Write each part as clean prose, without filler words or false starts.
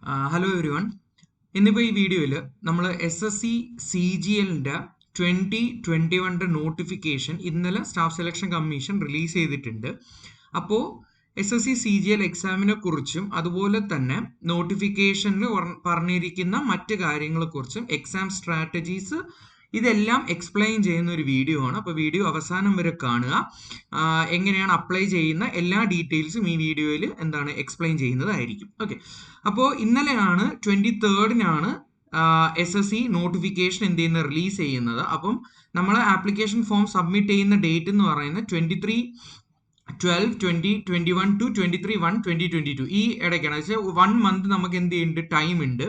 Hello every one. ഇന്നിപ്പോൾ ഈ വീഡിയോയിൽ നമ്മൾ SSC CGL 2021 നോട്ടിഫിക്കേഷൻ ഇന്നലെ സ്റ്റാഫ് സെലക്ഷൻ കമ്മീഷൻ റിലീസ് ചെയ്തിട്ടുണ്ട്. അപ്പോൾ SSC CGL എക്സാമിനെ കുറിച്ചും അതുപോലെ തന്നെ നോട്ടിഫിക്കേഷനിൽ പറഞ്ഞിരിക്കുന്ന മറ്റ് കാര്യങ്ങളെക്കുറിച്ചും എക്സാം സ്ട്രാറ്റജീസ് ഇതെല്ലാം എക്സ്പ്ലെയിൻ ചെയ്യുന്ന ഒരു വീഡിയോ ആണ്. അപ്പോൾ വീഡിയോ അവസാനം വരെ കാണുക. എങ്ങനെയാണ് അപ്ലൈ ചെയ്യുന്ന എല്ലാ ഡീറ്റെയിൽസും ഈ വീഡിയോയിൽ എക്സ്പ്ലെയിൻ ചെയ്യുന്നതായിരിക്കും. ഓക്കെ, അപ്പോൾ ഇന്നലെയാണ് 23rd SSC നോട്ടിഫിക്കേഷൻ റിലീസ് ചെയ്യുന്നത്. അപ്പം നമ്മൾ ആപ്ലിക്കേഷൻ ഫോം സബ്മിറ്റ് ചെയ്യുന്ന ഡേറ്റ് എന്ന് പറയുന്നത് 23/12/2021 to 23/1/2022 ഈ ഇടയ്ക്കാണ്. വെച്ചാൽ 1 month നമുക്ക് ടൈം ഉണ്ട്.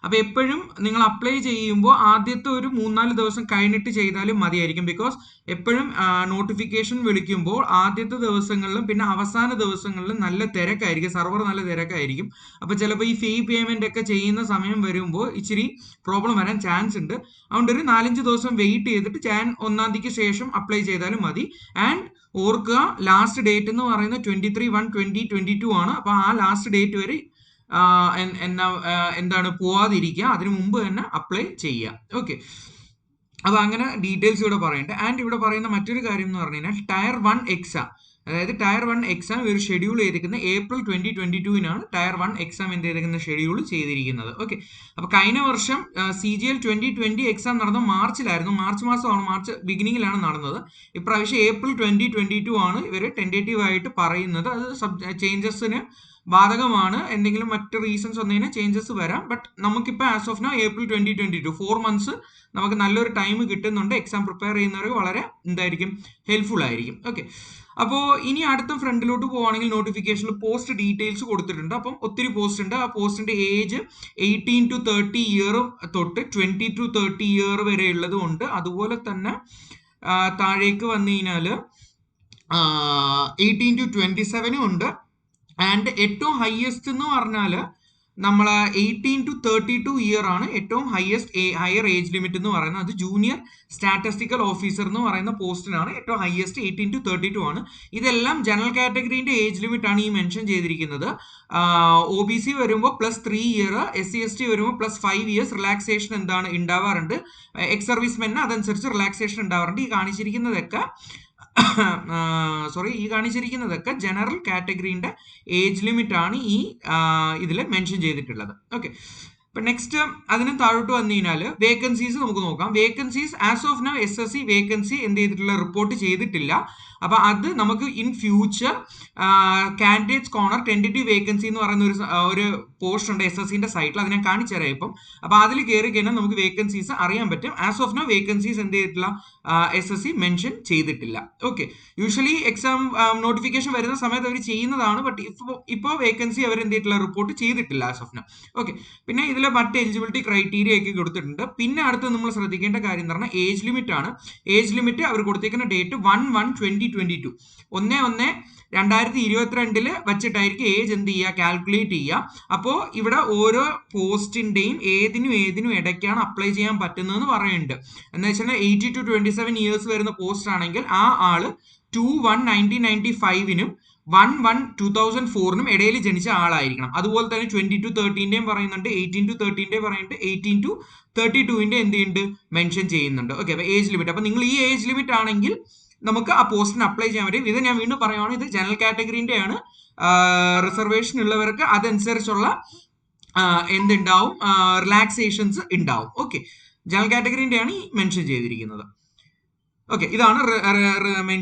അപ്പോൾ എപ്പോഴും നിങ്ങൾ അപ്ലൈ ചെയ്യുമ്പോൾ ആദ്യത്തെ ഒരു 3-4 ദിവസം കഴിഞ്ഞിട്ട് ചെയ്താലും മതിയായിരിക്കും. ബിക്കോസ് എപ്പോഴും നോട്ടിഫിക്കേഷൻ വിളിക്കുമ്പോൾ ആദ്യത്തെ ദിവസങ്ങളിലും പിന്നെ അവസാന ദിവസങ്ങളിലും നല്ല തിരക്കായിരിക്കും, സർവർ നല്ല തിരക്കായിരിക്കും. അപ്പോൾ ചിലപ്പോൾ ഈ ഫീ പേയ്മെന്റ് ഒക്കെ ചെയ്യുന്ന സമയം വരുമ്പോൾ ഇച്ചിരി പ്രോബ്ലം വരാൻ ചാൻസ് ഉണ്ട്. അതുകൊണ്ട് ഒരു 4-5 ദിവസം വെയിറ്റ് ചെയ്തിട്ട് Jan 1 ശേഷം അപ്ലൈ ചെയ്താലും മതി. ആൻഡ് ഓർക്കുക, ലാസ്റ്റ് ഡേറ്റ് എന്ന് പറയുന്നത് 23/1/2022 ആണ്. അപ്പോൾ ആ ലാസ്റ്റ് ഡേറ്റ് വരെ പോവാതിരിക്കുക, അതിനു മുമ്പ് തന്നെ അപ്ലൈ ചെയ്യുക. ഓക്കെ, അപ്പോൾ അങ്ങനെ ഡീറ്റെയിൽസ് ഇവിടെ പറയുന്നുണ്ട്. ആൻഡ് ഇവിടെ പറയുന്ന മറ്റൊരു കാര്യം എന്ന് പറഞ്ഞു കഴിഞ്ഞാൽ Tier 1 എക്സാം, അതായത് Tier 1 എക്സാം ഇവർ ഷെഡ്യൂൾ ചെയ്തിരിക്കുന്നത് April 2022 Tier 1 എക്സാം ഷെഡ്യൂൾ ചെയ്തിരിക്കുന്നത്. ഓക്കെ, അപ്പോൾ കഴിഞ്ഞ വർഷം CGL 2020 എക്സാം നടന്നത് മാർച്ചിലായിരുന്നു. മാർച്ച് ബിഗിനിങ്ങിലാണ് നടന്നത്. ഇപ്രാവശ്യം April 2022 ആണ് ഇവർ ടെൻറ്റേറ്റീവ് ആയിട്ട് പറയുന്നത്. അത് ചേഞ്ചസിന് ബാധകമാണ്. എന്തെങ്കിലും മറ്റ് റീസൺസ് വന്നതിന് ചേഞ്ചസ് വരാം. ബട്ട് നമുക്കിപ്പോൾ as of now April 2022 4 months നമുക്ക് നല്ലൊരു ടൈം കിട്ടുന്നുണ്ട്. എക്സാം പ്രിപ്പയർ ചെയ്യുന്നവർക്ക് വളരെ ഹെൽപ്ഫുൾ ആയിരിക്കും. ഓക്കെ, അപ്പോൾ ഇനി അടുത്ത ഫ്രണ്ടിലോട്ട് പോവുകയാണെങ്കിൽ നോട്ടിഫിക്കേഷനിൽ പോസ്റ്റ് ഡീറ്റെയിൽസ് കൊടുത്തിട്ടുണ്ട്. അപ്പം ഒത്തിരി പോസ്റ്റ് ഉണ്ട്. ആ പോസ്റ്റിന്റെ ഏജ് 18 to 30 ഇയർ തൊട്ട് 20 to 30 ഇയർ വരെ ഉള്ളതും ഉണ്ട്. അതുപോലെ തന്നെ താഴേക്ക് വന്നു കഴിഞ്ഞാൽ 18 to 27 ഉണ്ട്. ആൻഡ് ഏറ്റവും ഹയസ്റ്റ് എന്ന് പറഞ്ഞാൽ നമ്മൾ 18 to 32 ഇയർ ആണ് ഏറ്റവും ഹയർ ഏജ് ലിമിറ്റ് എന്ന് പറയുന്നത്. അത് ജൂനിയർ സ്റ്റാറ്റിസ്റ്റിക്കൽ ഓഫീസർ എന്ന് പറയുന്ന പോസ്റ്റിനാണ് ഏറ്റവും ഹയസ്റ്റ് 18 to 32 ആണ്. ഇതെല്ലാം ജനറൽ കാറ്റഗറിന്റെ ഏജ് ലിമിറ്റ് ആണ് ഈ മെൻഷൻ ചെയ്തിരിക്കുന്നത്. OBC വരുമ്പോൾ +3 ഇയർ, SC/ST വരുമ്പോൾ +5 ഇയേഴ്സ് റിലാക്സേഷൻ ഉണ്ടാവാറുണ്ട്. എക്സ് സർവീസ്മെന് അതനുസരിച്ച് റിലാക്സേഷൻ ഉണ്ടാവാറുണ്ട്. ഈ കാണിച്ചിരിക്കുന്നതൊക്കെ ജനറൽ കാറ്റഗറിന്റെ ഏജ് ലിമിറ്റ് ആണ് ഈ ഇതിൽ മെൻഷൻ ചെയ്തിട്ടുള്ളത്. ഓക്കെ, ഇപ്പൊ നെക്സ്റ്റ് അതിന് താഴോട്ട് വന്നു കഴിഞ്ഞാൽ വേക്കൻസീസ് നമുക്ക് നോക്കാം. Vacancies as of now SSC vacancy report ചെയ്തിട്ടില്ല. അപ്പൊ അത് നമുക്ക് in future candidates corner tentative vacancy എന്ന് പറയുന്ന ഒരു പോസ്റ്റ് ഉണ്ട് SSCന്റെ സൈറ്റിൽ. അത് ഞാൻ കാണിച്ചു തരാം ഇപ്പം. അപ്പൊ അതിൽ കയറി കഴിഞ്ഞാൽ നമുക്ക് വേക്കൻസീസ് അറിയാൻ പറ്റും. As of now vacancies SSC mention ചെയ്തിട്ടില്ല. ഓക്കെ, യൂഷ്വലി എക്സാം നോട്ടിഫിക്കേഷൻ വരുന്ന സമയത്ത് അവർ ചെയ്യുന്നതാണ്. ബട്ട് ഇപ്പോൾ വേക്കൻസി അവർ റിപ്പോർട്ട് ചെയ്തിട്ടില്ല ആസ് ഓഫ് നൗ. ഓക്കെ, പിന്നെ ഇതിൽ മറ്റ് എലിജിബിലിറ്റി ക്രൈറ്റീരിയ ഒക്കെ കൊടുത്തിട്ടുണ്ട്. പിന്നെ അടുത്ത് നമ്മൾ ശ്രദ്ധിക്കേണ്ട കാര്യം എന്ന് പറഞ്ഞാൽ ഏജ് ലിമിറ്റ് ആണ്. ഏജ് ലിമിറ്റ് അവർ കൊടുത്തിരിക്കുന്ന ഡേറ്റ് 1/1/2022 1/1/2022 വെച്ചിട്ടായിരിക്കും ഏജ് കാൽക്കുലേറ്റ് ചെയ്യുക. അപ്പോൾ ഇവിടെ ഓരോ പോസ്റ്റിന്റെയും ഏതിനും ഇടയ്ക്കാണ് അപ്ലൈ ചെയ്യാൻ പറ്റുന്നതെന്ന് പറയുന്നുണ്ട്. എന്ന് വെച്ചാൽ 18 to 27 ഇയേഴ്സ് വരുന്ന പോസ്റ്റ് ആണെങ്കിൽ ആ ആള് 2/1/1995 1/1/2004 ഇടയിൽ ജനിച്ച ആളായിരിക്കണം. അതുപോലെ തന്നെ 20 to 30 പറയുന്നുണ്ട്, 18 to 30 പറയുന്നുണ്ട്, 18 to 32 മെൻഷൻ ചെയ്യുന്നുണ്ട്. ഓക്കെ, അപ്പൊ ഏജ് ലിമിറ്റ്, അപ്പൊ നിങ്ങൾ ഈ ഏജ് ലിമിറ്റ് ആണെങ്കിൽ നമുക്ക് ആ പോസ്റ്റിന് അപ്ലൈ ചെയ്യാൻ പറ്റും. ഇത് ഞാൻ വീണ്ടും പറയുകയാണ്, ഇത് ജനറൽ കാറ്റഗറിന്റെ ആണ്. റിസർവേഷൻ ഉള്ളവർക്ക് അതനുസരിച്ചുള്ള റിലാക്സേഷൻസ് ഉണ്ടാവും. ഓക്കെ, ജനറൽ കാറ്റഗറിന്റെ ആണ് ഈ മെൻഷൻ ചെയ്തിരിക്കുന്നത്. ഓക്കെ, ഇതാണ്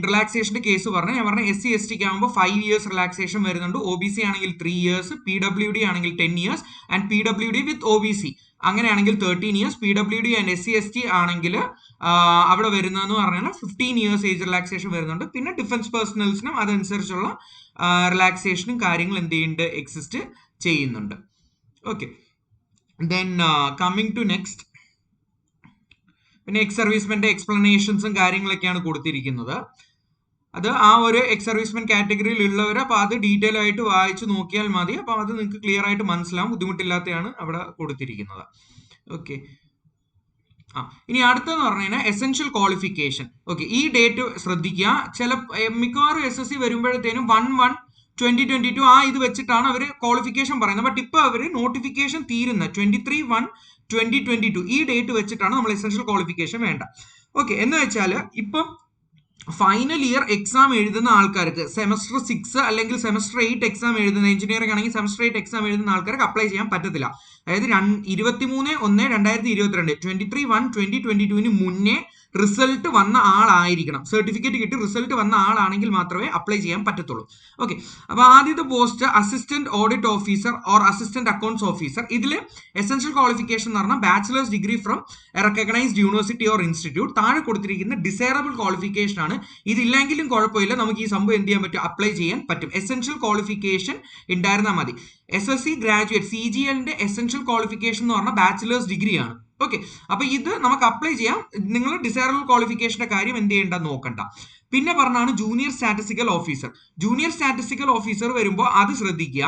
റിലാക്സേഷന്റെ കേസ് പറഞ്ഞത്. ഞാൻ പറഞ്ഞ SC/ST ആകുമ്പോൾ 5 ഇയേഴ്സ് റിലാക്സേഷൻ വരുന്നുണ്ട്. OBC ആണെങ്കിൽ 3 ഇയേഴ്സ്, PWD ആണെങ്കിൽ 10 years and PWD with OBC അങ്ങനെയാണെങ്കിൽ 13 ഇയേഴ്സ്. PWD ആൻഡ് SC/ST ആണെങ്കിൽ അവിടെ വരുന്നതെന്ന് പറഞ്ഞാൽ 15 ഇയേഴ്സ് ഏജ് റിലാക്സേഷൻ വരുന്നുണ്ട്. പിന്നെ ഡിഫൻസ് പേഴ്സണൽസിനും അതനുസരിച്ചുള്ള റിലാക്സേഷനും കാര്യങ്ങൾ എക്സിസ്റ്റ് ചെയ്യുന്നുണ്ട്. Okay, then coming to next, പിന്നെ എക്സ് സർവീസ്മെന്റെ എക്സ്പ്ലനേഷൻസും കാര്യങ്ങളൊക്കെയാണ് കൊടുത്തിരിക്കുന്നത്. അത് ആ ഒരു എക്സ് സർവീസ്മെൻ കാറ്റഗറിയിൽ ഉള്ളവർ അപ്പോൾ അത് ഡീറ്റെയിൽ ആയിട്ട് വായിച്ചു നോക്കിയാൽ മതി. അപ്പോൾ അത് നിങ്ങൾക്ക് ക്ലിയർ ആയിട്ട് മനസ്സിലാവും, ബുദ്ധിമുട്ടില്ലാത്തതാണ് അവിടെ കൊടുത്തിരിക്കുന്നത്. ഓക്കെ, ഇനി അടുത്തെന്ന് പറഞ്ഞു കഴിഞ്ഞാൽ എസെൻഷ്യൽ ക്വാളിഫിക്കേഷൻ. ഓക്കെ, ഈ ഡേറ്റ് ശ്രദ്ധിക്കുക. മിക്കവാറും SSC വരുമ്പോഴത്തേനും 1/1 2022 ആ ഇത് വെച്ചിട്ടാണ് അവർ ക്വാളിഫിക്കേഷൻ പറയുന്നത്. ബട്ട് ഇപ്പോൾ അവർ നോട്ടിഫിക്കേഷൻ തീരുന്ന 23/1/2022 ഈ ഡേറ്റ് വെച്ചിട്ടാണ് നമ്മൾ എസെൻഷ്യൽ ക്വാളിഫിക്കേഷൻ വേണ്ട. ഓക്കെ, എന്ന് വെച്ചാൽ ഇപ്പം ഫൈനൽ ഇയർ എക്സാം എഴുതുന്ന ആൾക്കാർക്ക് സെമസ്റ്റർ 6 അല്ലെങ്കിൽ സെമസ്റ്റർ 8 എക്സാം എഴുതുന്ന എഞ്ചിനീയറിംഗ് ആണെങ്കിൽ സെമസ്റ്റർ 8 എക്സാം എഴുതുന്ന ആൾക്കാർക്ക് അപ്ലൈ ചെയ്യാൻ പറ്റത്തില്ല. അതായത് 23/1/2022 23/1/2022 മുന്നേ റിസൾട്ട് വന്ന ആളായിരിക്കണം. സർട്ടിഫിക്കറ്റ് കിട്ടി റിസൾട്ട് വന്ന ആളാണെങ്കിൽ മാത്രമേ അപ്ലൈ ചെയ്യാൻ പറ്റത്തുള്ളൂ. ഓക്കെ, അപ്പോൾ ആദ്യത്തെ post assistant audit officer or assistant accounts officer. ഇതിൽ എസെൻഷ്യൽ ക്വാളിഫിക്കേഷൻ എന്ന് പറഞ്ഞാൽ bachelor's degree from recognised university or institute. താഴെ കൊടുത്തിരിക്കുന്ന ഡിസൈറബിൾ ക്വാളിഫിക്കേഷൻ ആണ്. ഇതില്ലെങ്കിലും കുഴപ്പമില്ല, നമുക്ക് ഈ സംഭവം എന്ത് ചെയ്യാൻ പറ്റും, അപ്ലൈ ചെയ്യാൻ പറ്റും. എസെൻഷ്യൽ ക്വാളിഫിക്കേഷൻ ഉണ്ടായിരുന്നാൽ മതി. SSC ഗ്രാജുവേറ്റ് CGLന്റെ എസെൻഷ്യൽ ക്വാളിഫിക്കേഷൻ എന്ന് പറഞ്ഞാൽ ബാച്ചിലേഴ്സ് ഡിഗ്രി ആണ്. ഓക്കെ, അപ്പൊ ഇത് നമുക്ക് അപ്ലൈ ചെയ്യാം. നിങ്ങൾ ഡിസൈറബിൾ ക്വാളിഫിക്കേഷന്റെ കാര്യം എന്ത് ചെയ്യേണ്ട നോക്കണ്ട. പിന്നെ പറഞ്ഞാണ് junior statistical officer. Junior statistical officer വരുമ്പോൾ അത് ശ്രദ്ധിക്കുക,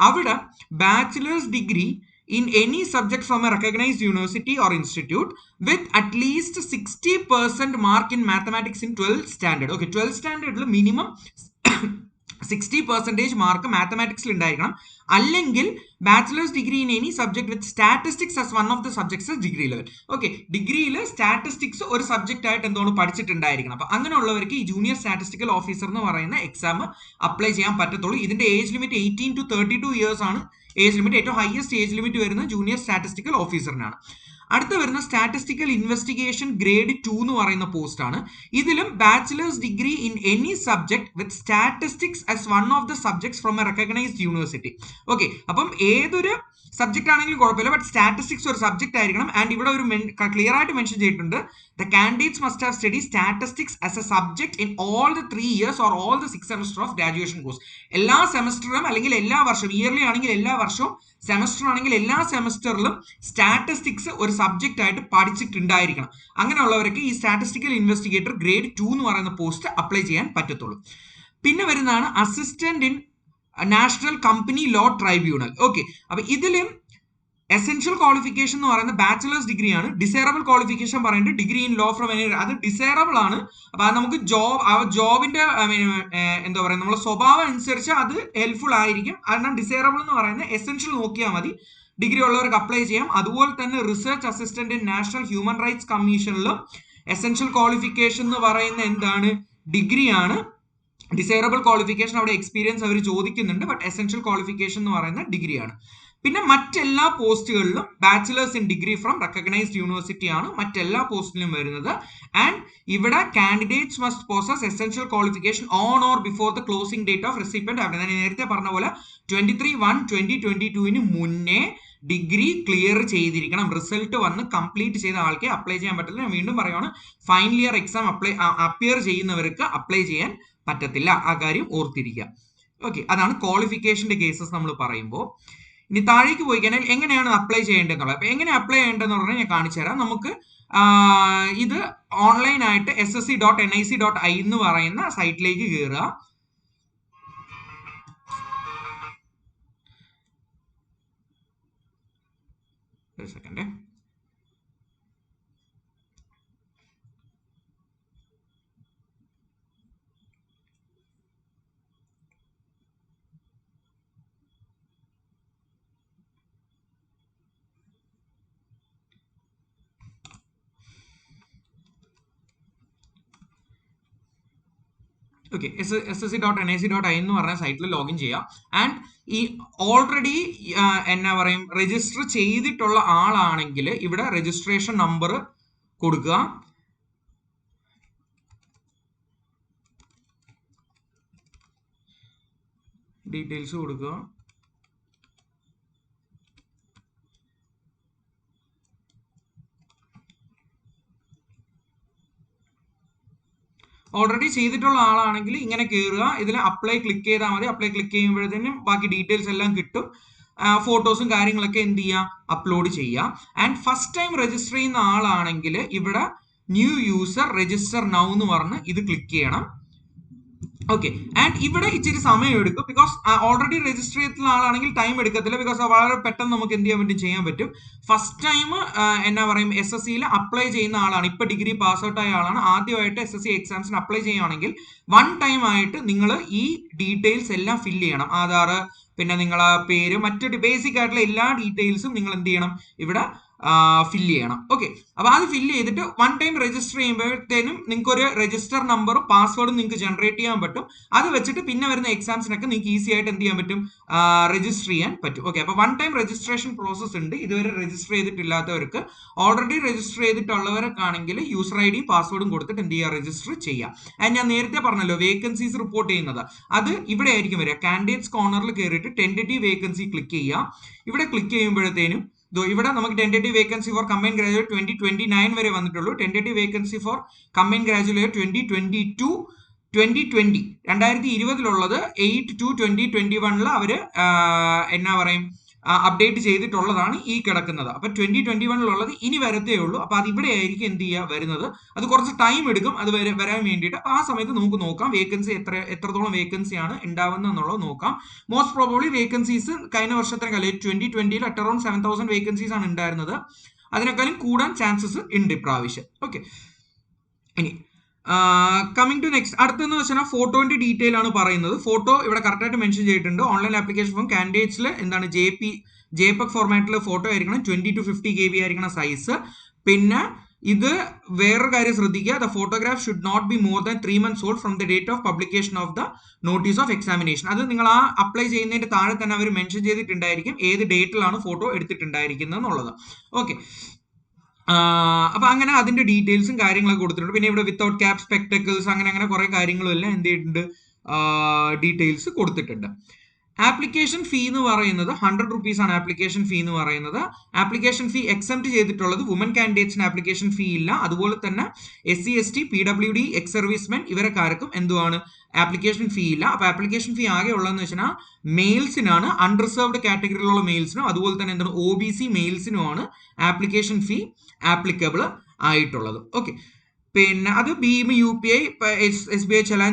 അവിടെ bachelor's degree in any subject from a recognized university or institute with at least 60% mark in mathematics in 12th standard. Okay, 12th standard minimum 60% mark മാത്തമാറ്റിക്സിൽ ഉണ്ടായിരിക്കണം. അല്ലെങ്കിൽ bachelor's degree in any subject with statistics as one of the subjects degree level. Okay, ഡിഗ്രിയിൽ statistics ഒരു subject ആയിട്ട് എന്താണ് പഠിച്ചിട്ടുണ്ടായിരിക്കണം. അപ്പൊ അങ്ങനെയുള്ളവർക്ക് ഈ ജൂനിയർ സ്റ്റാറ്റിസ്റ്റിക്കൽ ഓഫീസർ എന്ന് പറയുന്ന എക്സാം അപ്ലൈ ചെയ്യാൻ പറ്റത്തുള്ളൂ. ഇതിന്റെ ഏജ് ലിമിറ്റ് 18 to 32 ഇയേഴ്സ് ആണ് ഏജ് ലിമിറ്റ്. ഏറ്റവും ഹയസ്റ്റ് ഏജ് ലിമിറ്റ് വരുന്നത് ജൂനിയർ സ്റ്റാറ്റിസ്റ്റിക്കൽ ഓഫീസറിനാണ്. അടുത്ത വരുന്ന സ്റ്റാറ്റിസ്റ്റിക്കൽ ഇൻവെസ്റ്റിഗേഷൻ ഗ്രേഡ് 2 എന്ന് പറയുന്ന പോസ്റ്റ് ആണ്. ഇതിലും bachelor's degree in any subject with statistics as one of the subjects from a recognised university. Okay, അപ്പം ഏതൊരു സബ്ജക്ട് ആണെങ്കിലും കുഴപ്പമില്ല, ബട്ട് സ്റ്റാറ്റിസ്റ്റിക്സ് ഒരു സബ്ജക്ട് ആയിരിക്കണം. ആൻഡ് ഇവിടെ ഒരു ക്ലിയർ ആയിട്ട് മെൻഷൻ ചെയ്തിട്ടുണ്ട്, the candidates must have study statistics as a subject in all the 3 years or all the 6 semester of graduation course. എല്ലാ സെമസ്റ്ററിലും അല്ലെങ്കിൽ എല്ലാ വർഷവും, ഇയർലി ആണെങ്കിൽ എല്ലാ വർഷവും, സെമസ്റ്റർ ആണെങ്കിൽ എല്ലാ സെമസ്റ്ററിലും സ്റ്റാറ്റിസ്റ്റിക്സ് ഒരു സബ്ജക്റ്റ് ആയിട്ട് പഠിച്ചിട്ടുണ്ടായിരിക്കണം. അങ്ങനെയുള്ളവർക്ക് ഈ സ്റ്റാറ്റിസ്റ്റിക്കൽ ഇൻവെസ്റ്റിഗേറ്റർ ഗ്രേഡ് 2 എന്ന് പറയുന്ന പോസ്റ്റ് അപ്ലൈ ചെയ്യാൻ പറ്റത്തുള്ളൂ. പിന്നെ വരുന്നതാണ് assistant in national company law tribunal. Okay, അപ്പൊ ഇതിലും എസെൻഷ്യൽ ക്വാളിഫിക്കേഷൻ എന്ന് പറയുന്നത് ബാച്ചിലേഴ്സ് ഡിഗ്രി ആണ്. ഡിസൈറബിൾ ക്വാളിഫിക്കേഷൻ പറയുന്നത് degree in law from any, അത് ഡിസൈറബിൾ ആണ്. അപ്പൊ അത് നമുക്ക് ജോബിന്റെ എന്താ പറയുക, നമ്മുടെ സ്വഭാവം അനുസരിച്ച് അത് ഹെൽപ്ഫുൾ ആയിരിക്കും. കാരണം ഡിസൈറബിൾ എന്ന് പറയുന്നത് എസെൻഷ്യൽ നോക്കിയാൽ മതി, ഡിഗ്രി ഉള്ളവർക്ക് അപ്ലൈ ചെയ്യാം. അതുപോലെ തന്നെ research assistant in national human rights കമ്മീഷനിലും എസെൻഷ്യൽ ക്വാളിഫിക്കേഷൻ എന്ന് പറയുന്ന എന്താണ്, ഡിഗ്രി ആണ്. ഡിസൈറബിൾ ക്വാളിഫിക്കേഷൻ അവിടെ എക്സ്പീരിയൻസ് അവർ ചോദിക്കുന്നുണ്ട്, ബട്ട് എസെൻഷ്യൽ ക്വാളിഫിക്കേഷൻ എന്ന് പറയുന്ന ഡിഗ്രിയാണ്. പിന്നെ മറ്റെല്ലാ പോസ്റ്റുകളിലും bachelors in degree from recognised university ആണ് മറ്റെല്ലാ പോസ്റ്റിലും വരുന്നത്. ആൻഡ് ഇവിടെ candidates must possess essential qualification on or before the closing date of recipient. ഞാൻ നേരത്തെ പറഞ്ഞ പോലെ 23/1/2022 മുന്നേ ഡിഗ്രി ക്ലിയർ ചെയ്തിരിക്കണം. റിസൾട്ട് വന്ന് കംപ്ലീറ്റ് ചെയ്ത ആൾക്കെ അപ്ലൈ ചെയ്യാൻ പറ്റില്ല. ഞാൻ വീണ്ടും പറയുകയാണ്, ഫൈനൽ ഇയർ എക്സാം അപ്പിയർ ചെയ്യുന്നവർക്ക് അപ്ലൈ ചെയ്യാൻ പറ്റത്തില്ല. ആ കാര്യം ഓർത്തിരിക്കുക. ഓക്കെ, അതാണ് ക്വാളിഫിക്കേഷന്റെ കേസസ് നമ്മൾ പറയുമ്പോൾ. ഇനി താഴേക്ക് പോയി കഴിഞ്ഞാൽ എങ്ങനെയാണ് അപ്ലൈ ചെയ്യേണ്ടതെന്നുള്ളത്. അപ്പൊ എങ്ങനെ അപ്ലൈ ചെയ്യേണ്ടതെന്ന് പറഞ്ഞാൽ ഞാൻ കാണിച്ചു തരാം. നമുക്ക് ഇത് ഓൺലൈനായിട്ട് ssc.nic.in എന്ന് പറയുന്ന സൈറ്റിലേക്ക് കയറുക. ഒരു സെക്കൻഡ്. ഓക്കെ, ssc.nic.in എന്ന് പറഞ്ഞ സൈറ്റിൽ ലോഗിൻ ചെയ്യാം. ആൻഡ് ഈ ഓൾറെഡി എന്നാ പറയും രജിസ്റ്റർ ചെയ്തിട്ടുള്ള ആളാണെങ്കിൽ ഇവിടെ രജിസ്ട്രേഷൻ നമ്പർ കൊടുക്കുക. ഡീറ്റെയിൽസ് കൊടുക്കുക. ഓൾറെഡി ചെയ്തിട്ടുള്ള ആളാണെങ്കിൽ ഇങ്ങനെ കയറുക, ഇതിൽ അപ്ലൈ ക്ലിക്ക് ചെയ്താൽ മതി. അപ്ലൈ ക്ലിക്ക് ചെയ്യുമ്പോഴത്തേനും ബാക്കി ഡീറ്റെയിൽസ് എല്ലാം കിട്ടും. ഫോട്ടോസും കാര്യങ്ങളൊക്കെ എന്ത് ചെയ്യുക, അപ്ലോഡ് ചെയ്യുക. ആൻഡ് ഫസ്റ്റ് ടൈം രജിസ്റ്റർ ചെയ്യുന്ന ആളാണെങ്കിൽ ഇവിടെ ന്യൂ യൂസർ രജിസ്റ്റർ നൗ എന്ന് പറഞ്ഞ് ഇത് ക്ലിക്ക് ചെയ്യണം. ഓക്കെ. ആൻഡ് ഇവിടെ ഇച്ചിരി സമയം എടുക്കും, ബിക്കോസ് ഓൾറെഡി രജിസ്റ്റർ ചെയ്തിട്ടുള്ള ആളാണെങ്കിൽ ടൈം എടുക്കത്തില്ല, ബിക്കോസ് വളരെ പെട്ടെന്ന് നമുക്ക് എന്ത് ചെയ്യാൻ പറ്റും. ഫസ്റ്റ് ടൈം എന്നാ പറയും SSCയിൽ അപ്ലൈ ചെയ്യുന്ന ആളാണ്, ഇപ്പൊ ഡിഗ്രി പാസ് ഔട്ട് ആയ ആളാണ്, ആദ്യമായിട്ട് SSC എക്സാംസിന് അപ്ലൈ ചെയ്യുകയാണെങ്കിൽ വൺ ടൈം ആയിട്ട് നിങ്ങൾ ഈ ഡീറ്റെയിൽസ് എല്ലാം ഫില്ല് ചെയ്യണം. ആധാർ, പിന്നെ നിങ്ങളെ പേര്, മറ്റു ബേസിക് ആയിട്ടുള്ള എല്ലാ ഡീറ്റെയിൽസും നിങ്ങൾ എന്ത് ചെയ്യണം, ഇവിടെ ഫില്ല് ചെയ്യണം. ഓക്കെ. അപ്പൊ അത് ഫില്ല് ചെയ്തിട്ട് വൺ ടൈം രജിസ്റ്റർ ചെയ്യുമ്പോഴത്തേനും നിങ്ങൾക്ക് ഒരു രജിസ്റ്റർ നമ്പറും പാസ്വേഡും നിങ്ങൾക്ക് ജനറേറ്റ് ചെയ്യാൻ പറ്റും. അത് വെച്ചിട്ട് പിന്നെ വരുന്ന എക്സാംസിനൊക്കെ നിങ്ങൾക്ക് ഈസി ആയിട്ട് എന്ത് ചെയ്യാൻ പറ്റും, രജിസ്റ്റർ ചെയ്യാൻ പറ്റും. ഓക്കെ. അപ്പൊ വൺ ടൈം രജിസ്ട്രേഷൻ പ്രോസസ് ഉണ്ട്. ഇതുവരെ രജിസ്റ്റർ ചെയ്തിട്ടില്ലാത്തവർക്ക്, ഓൾറെഡി രജിസ്റ്റർ ചെയ്തിട്ടുള്ളവർക്കാണെങ്കിൽ യൂസർ ID പാസ്വേഡും കൊടുത്തിട്ട് എന്ത് ചെയ്യുക, രജിസ്റ്റർ ചെയ്യുക. ആൻഡ് ഞാൻ നേരത്തെ പറഞ്ഞല്ലോ, വേക്കൻസീസ് റിപ്പോർട്ട് ചെയ്യുന്നത് അത് ഇവിടെ ആയിരിക്കും വരിക. കാൻഡിഡേറ്റ്സ് കോർണറിൽ കയറിയിട്ട് ടെന്റേറ്റീവ് വേക്കൻസി ക്ലിക്ക് ചെയ്യുക. ഇവിടെ ക്ലിക്ക് ചെയ്യുമ്പോഴത്തേനും ഇവിടെ നമുക്ക് tentative vacancy for combine graduate 2029 വരെ വന്നിട്ടുള്ളൂ. Tentative vacancy for combine graduate 2020 8/2/2021 അവര് എന്നാ പറയും, അപ്ഡേറ്റ് ചെയ്തിട്ടുള്ളതാണ് ഈ കിടക്കുന്നത്. അപ്പൊ 2021 ഇനി വരത്തേ ഉള്ളൂ. അപ്പൊ അത് ഇവിടെ ആയിരിക്കും എന്ത് ചെയ്യുക, വരുന്നത്. അത് കുറച്ച് ടൈം എടുക്കും അത് വരാൻ വേണ്ടിയിട്ട്. ആ സമയത്ത് നമുക്ക് നോക്കാം വേക്കൻസി എത്രത്തോളം വേക്കൻസിയാണ് ഉണ്ടാവുന്നത് എന്നുള്ളത് നോക്കാം. മോസ്റ്റ് പ്രോബബ്ലി വേക്കൻസീസ് കഴിഞ്ഞ വർഷത്തിനേക്കാൾ 2020 അറൌണ്ട് 7,000 വേക്കൻസീസ് ആണ് ഉണ്ടായിരുന്നത്. അതിനേക്കാളും കൂടാൻ ചാൻസസ് ഉണ്ട് ഇപ്രാവശ്യം. ഓക്കെ. ഇനി കമ്മിങ് ടു നെക്സ്റ്റ്, അടുത്തെന്ന് വെച്ചാൽ ഫോട്ടോന്റെ ഡീറ്റെയിൽ ആണ് പറയുന്നത്. ഫോട്ടോ ഇവിടെ കറക്റ്റ് ആയിട്ട് മെൻഷൻ ചെയ്തിട്ടുണ്ട്. ഓൺലൈൻ ആപ്ലിക്കേഷൻ ഫോം കാൻഡിഡേറ്റ്സിൽ എന്താണ് JPEG ഫോർമാറ്റിൽ ഫോട്ടോ ആയിരിക്കണം. 20 to 50 KB ആയിരിക്കണം സൈസ്. പിന്നെ ഇത് വേറൊരു കാര്യം ശ്രദ്ധിക്കുക, the photograph should not be more than 3 months old from the date of publication of the notice of examination. അത് നിങ്ങൾ ആ അപ്ലൈ ചെയ്യുന്നതിന്റെ താഴെ തന്നെ അവർ മെൻഷൻ ചെയ്തിട്ടുണ്ടായിരിക്കും ഏത് ഡേറ്റിലാണ് ഫോട്ടോ എടുത്തിട്ടുണ്ടായിരിക്കുന്നത് എന്നുള്ളത്. ഓക്കെ. അപ്പൊ അങ്ങനെ അതിന്റെ ഡീറ്റെയിൽസും കാര്യങ്ങളൊക്കെ കൊടുത്തിട്ടുണ്ട്. പിന്നെ ഇവിടെ വിത്തൗട്ട് ക്യാപ്, സ്പെക്ടക്കിൾസ്, അങ്ങനെ കുറെ കാര്യങ്ങളും എല്ലാം എന്ത് ചെയ്തിട്ടുണ്ട്, ഡീറ്റെയിൽസ് കൊടുത്തിട്ടുണ്ട്. ആപ്ലിക്കേഷൻ ഫീ എന്ന് പറയുന്നത് 100 rupees ആണ്. ആപ്ലിക്കേഷൻ ഫീ എന്ന് പറയുന്നത്, ആപ്ലിക്കേഷൻ ഫീ എക്സെപ്റ്റ് ചെയ്തിട്ടുള്ളത് വുമൻ കാൻഡിഡേറ്റ്സിന് ആപ്ലിക്കേഷൻ ഫീ ഇല്ല. അതുപോലെ തന്നെ SC ST PWD ex servicemen ഇവരെക്കാർക്കും എന്തുവാണ്, ആപ്ലിക്കേഷൻ ഫീ ഇല്ല. അപ്പൊ ആപ്ലിക്കേഷൻ ഫീ ആകെ ഉള്ളതെന്ന് വെച്ചാൽ മെയിൽസിനാണ്, അൺറിസർവ്ഡ് കാറ്റഗറിയിലുള്ള മെയിൽസിനും അതുപോലെ തന്നെ എന്താണ് OBC മെയിൽസിനുമാണ് ആപ്ലിക്കേഷൻ ഫീ ആപ്ലിക്കബിൾ ആയിട്ടുള്ളത്. ഓക്കെ. പിന്നെ അത് Bhim UPI SBI challan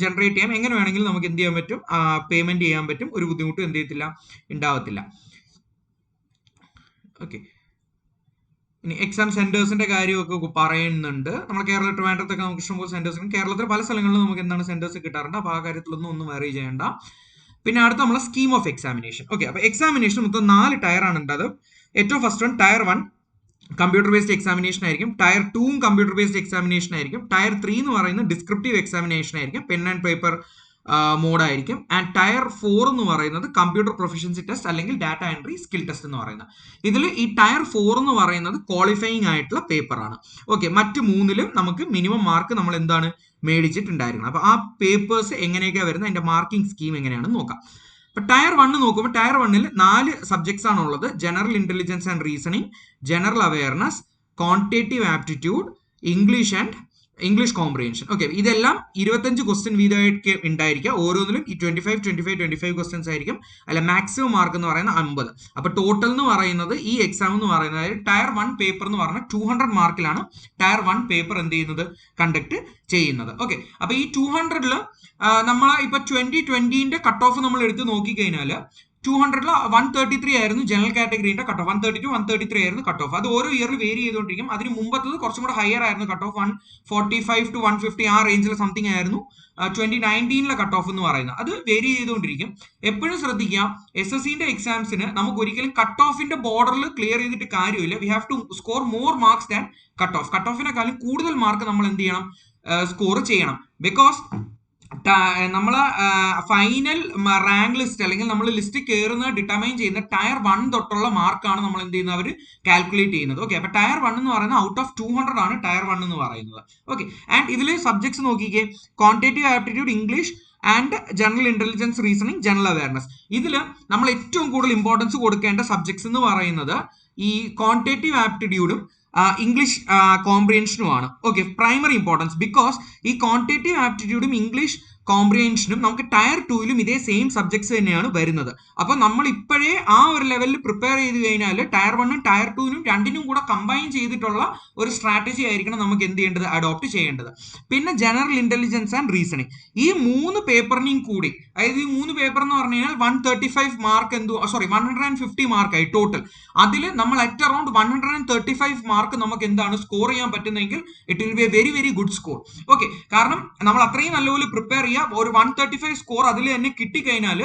generate ചെയ്യാം. എങ്ങനെ വേണമെങ്കിലും നമുക്ക് എന്ത് ചെയ്യാൻ പറ്റും, പേയ്മെന്റ് ചെയ്യാൻ പറ്റും. ഒരു ബുദ്ധിമുട്ടും എന്ത് ചെയ്യത്തില്ല, ഉണ്ടാവത്തില്ല. ഓക്കെ. ഇനി എക്സാം സെന്റേഴ്സിന്റെ കാര്യമൊക്കെ പറയുന്നുണ്ട്. നമ്മൾ കേരള ട്രിവാൻഡ്രത്തൊക്കെ നമുക്ക് ഇഷ്ടംപോലെ സെന്റേഴ്സ് ഉണ്ട്. കേരളത്തിൽ പല സ്ഥലങ്ങളിലും നമുക്ക് എന്താണ് സെന്റേഴ്സ് കിട്ടാറുണ്ട്. അപ്പൊ ആ കാര്യത്തിലൊന്നും വേറെ ചെയ്യേണ്ട. പിന്നെ അടുത്ത നമ്മളെ സ്കീം ഓഫ് എക്സാമിനേഷൻ. ഓക്കെ. അപ്പൊ എക്സാമിനേഷൻ മൊത്തം 4 ടയർ ആണ് ഉണ്ടത്. ഏറ്റവും first one tier 1 computer based examination ആയിരിക്കും. ടയർ 2 കമ്പ്യൂട്ടർ ബേസ്ഡ് എക്സാമിനേഷൻ ആയിരിക്കും. ടയർ 3 എന്ന് പറയുന്നത് ഡിസ്ക്രിപ്റ്റീവ് എക്സാമിനേഷൻ ആയിരിക്കും, പെൻ ആൻഡ് പേപ്പർ മോഡായിരിക്കും. ആൻഡ് ടയർ 4 എന്ന് പറയുന്നത് കമ്പ്യൂട്ടർ പ്രൊഫഷൻസി ടെസ്റ്റ് അല്ലെങ്കിൽ ഡാറ്റ എൻട്രി സ്കിൽ ടെസ്റ്റ് എന്ന് പറയുന്നത്. ഇതിൽ ഈ ടയർ 4 എന്ന് പറയുന്നത് ക്വാളിഫയിങ് ആയിട്ടുള്ള പേപ്പറാണ്. ഓക്കെ. മറ്റു 3ലും നമുക്ക് മിനിമം മാർക്ക് നമ്മൾ എന്താണ് മേടിച്ചിട്ടുണ്ടായിരിക്കണം. അപ്പൊ ആ പേപ്പേഴ്സ് എങ്ങനെയൊക്കെയാണ് വരുന്നത്, അതിന്റെ മാർക്കിംഗ് സ്കീം എങ്ങനെയാണെന്ന് നോക്കാം. ഇപ്പൊ ടയർ 1 നോക്കുമ്പോൾ ടയർ 1ൽ 4 സബ്ജക്ട്സ് ആണ് ഉള്ളത്. General intelligence and reasoning, general awareness, quantitative aptitude, English comprehension. Okay. ഇതെല്ലാം 25 ക്വസ്റ്റ്യൻ വീതമായിട്ട് ഉണ്ടായിരിക്കുക. ഓരോന്നിലും ഈ 25 ക്വസ്റ്റ്യൻസ് ആയിരിക്കും. അല്ല മാക്സിമം മാർക്ക് എന്ന് പറയുന്നത് 50. അപ്പൊ ടോട്ടൽ എന്ന് പറയുന്നത് ഈ എക്സാം എന്ന് പറയുന്നത് ടയർ 1 പേപ്പർ എന്ന് പറഞ്ഞാൽ 200 മാർക്കിലാണ് ടയർ 1 പേപ്പർ എന്ത് ചെയ്യുന്നത്, കണ്ടക്ട് ചെയ്യുന്നത്. ഓക്കെ. അപ്പൊ ഈ 200ല് നമ്മൾ ഇപ്പൊ 2020 കട്ട് ഓഫ് നമ്മൾ എടുത്ത് നോക്കിക്കഴിഞ്ഞാൽ 200ൽ 133 ആയിരുന്നു ജനറൽ കാറ്റഗറിന്റെ കട്ട് ഓഫ്. 132 133 ആയിരുന്നു കട്ട് ഓഫ്. അത് ഓരോ ഇയറിൽ വേരി ചെയ്തുകൊണ്ടിരിക്കും. അതിന് മുമ്പത്തത് കുറച്ചും കൂടെ ഹയർ ആയിരുന്നു കട്ട് ഓഫ്. 145 to 150 ആ റേഞ്ചിൽ സംതിങ് ആയിരുന്നു 2019 കട്ട് ഓഫ് എന്ന് പറയുന്നത്. അത് വേരി ചെയ്തുകൊണ്ടിരിക്കും. എപ്പോഴും ശ്രദ്ധിക്കുക, SSCന്റെ എക്സാംസിന് നമുക്ക് ഒരിക്കലും കട്ട് ഓഫിന്റെ ബോർഡറിൽ ക്ലിയർ ചെയ്തിട്ട് കാര്യമില്ല. We have to score more marks than cut off. Cut ഓഫിനെക്കാളും കൂടുതൽ മാർക്ക് നമ്മൾ എന്ത് ചെയ്യണം, സ്കോർ ചെയ്യണം. ബിക്കോസ് നമ്മളെ ഫൈനൽ റാങ്ക് ലിസ്റ്റ് അല്ലെങ്കിൽ നമ്മൾ ലിസ്റ്റ് കയറുന്ന ഡിറ്റർമൈൻ ചെയ്യുന്ന ടയർ 1 തൊട്ടുള്ള മാർക്കാണ് നമ്മൾ എന്ത് ചെയ്യുന്നത്, അവർ കാൽക്കുലേറ്റ് ചെയ്യുന്നത്. ഓക്കെ. അപ്പൊ ടയർ 1 എന്ന് പറയുന്നത് ഔട്ട് ഓഫ് 200 ആണ് ടയർ 1 എന്ന് പറയുന്നത്. ഓക്കെ. ആൻഡ് ഇതിൽ സബ്ജക്ട്സ് നോക്കിക്കേ, quantitative aptitude, English and general intelligence reasoning, general awareness. ഇതിൽ നമ്മൾ ഏറ്റവും കൂടുതൽ ഇമ്പോർട്ടൻസ് കൊടുക്കേണ്ട സബ്ജക്ട്സ് എന്ന് പറയുന്നത് ഈ ക്വാണ്ടിറ്റേറ്റീവ് ആപ്റ്റിറ്റ്യൂഡും ഇംഗ്ലീഷ് കോംപ്രിഹെൻഷനുമാണ്. ഓക്കെ. പ്രൈമറി ഇമ്പോർട്ടൻസ്, ബിക്കോസ് ഈ ക്വാണ്ടിറ്റേറ്റീവ് ആപ്റ്റിറ്റ്യൂഡും ഇംഗ്ലീഷ് കോംപ്രിഹെൻഷനും നമുക്ക് ടയർ 2ലും ഇതേ സെയിം സബ്ജക്ട്സ് തന്നെയാണ് വരുന്നത്. അപ്പോൾ നമ്മൾ ഇപ്പോഴേ ആ ഒരു ലെവലിൽ പ്രിപ്പയർ ചെയ്ത് കഴിഞ്ഞാൽ ടയർ 1ഉം ടയർ 2നും രണ്ടിനും കൂടെ കമ്പൈൻ ചെയ്തിട്ടുള്ള ഒരു സ്ട്രാറ്റജി ആയിരിക്കണം നമുക്ക് എന്ത് ചെയ്യേണ്ടത്, അഡോപ്റ്റ് ചെയ്യേണ്ടത്. പിന്നെ ജനറൽ ഇന്റലിജൻസ് ആൻഡ് റീസണിങ്, ഈ 3 പേപ്പറിനെയും കൂടി, അതായത് ഈ 3 പേപ്പർ എന്ന് പറഞ്ഞു കഴിഞ്ഞാൽ 135 മാർക്ക് 150 മാർക്കായി ടോട്ടൽ. അതിൽ നമ്മൾ അറ്റ് അറൌണ്ട് 135 മാർക്ക് നമുക്ക് എന്താണ് സ്കോർ ചെയ്യാൻ പറ്റുന്നെങ്കിൽ it will be a very very good score. Okay, കാരണം നമ്മൾ അത്രയും നല്ലപോലെ പ്രിപ്പയർ ചെയ്യുക. ഒരു 135 സ്കോർ അതിൽ തന്നെ കിട്ടിക്കഴിഞ്ഞാൽ